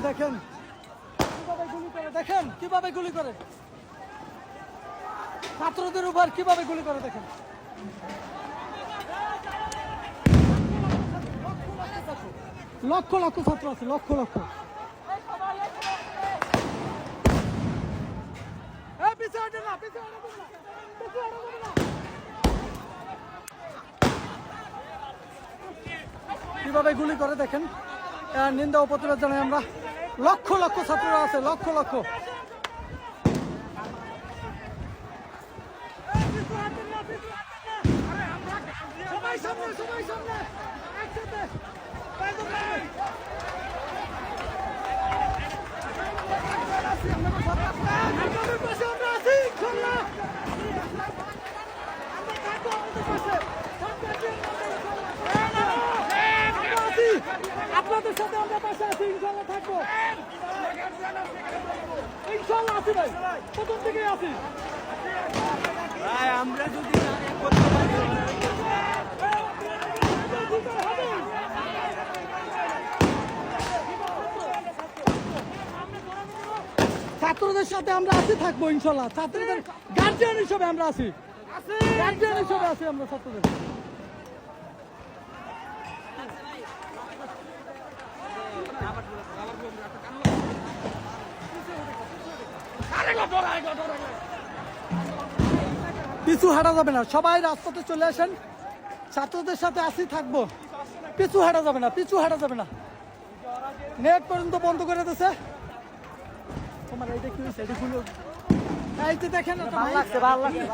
দেখেন কিভাবে গুলি করে, দেখেন কিভাবে গুলি করে, ছাত্রদের উপর কিভাবে গুলি করে দেখেন। লক্ষ লক্ষ ছাত্র আছে, লক্ষ লক্ষ। কিভাবে গুলি করে দেখেন, নিন্দা ও প্রতিবাদ জানাই আমরা। লক্ষ লক্ষ ছাত্ররা আছে, লক্ষ লক্ষ। আপনাদের সাথে আমরা পাশে আছি, ইনশাল্লাহ থাকবো, ইনশাল্লাহ আছি ভাই, প্রথম থেকে আছি ভাই। আমরা যদি ছাত্রদের সাথে আমরা আছি, থাকবো ইনশাল্লাহ। ছাত্রদের গার্জিয়ান হিসেবে আমরা আছি, গার্জিয়ান হিসেবে আছি আমরা ছাত্রদের। পিছু হাঁটা যাবে না, সবাই রাস্তাতে চলে আসেন, ছাত্রদের সাথে আসি, থাকবো, পিছু হাঁটা যাবে না, পিছু হাঁটা যাবে না। নেট পর্যন্ত বন্ধ করে দিয়েছে। তোমার এইটা কি হয়েছে, এটা গুলো এই যে দেখেন, ভালো লাগছে, ভালো লাগছে,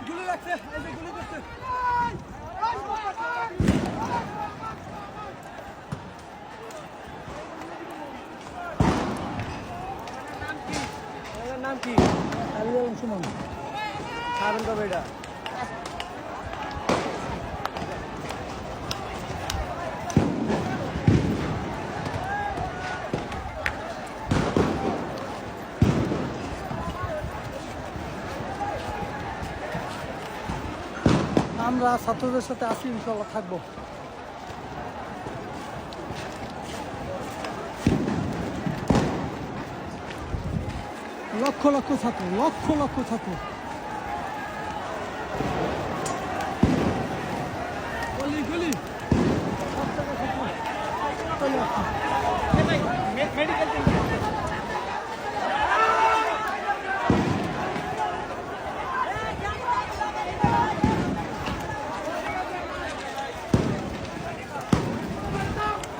গুলি লাগছে, এই যে গুলি করছে। নাম কি? সুমন হারুন তো বেটা। আমরা ছাত্রদের সাথে আসি, ইনশাল্লাহ থাকবো। লক্ষ লক্ষ ছাত্র, লক্ষ লক্ষ ছাত্র। গলি গলি চলে আসুন।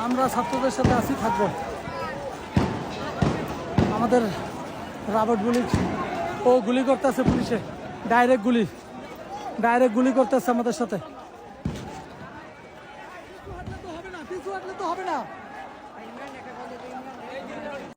আমরা ছাত্রদের সাথে আসি, থাকবো। আমাদের রাবার বুলেট ও গুলি করতেছে পুলিশে, ডাইরেক্ট গুলি করতেছে আমাদের সাথে।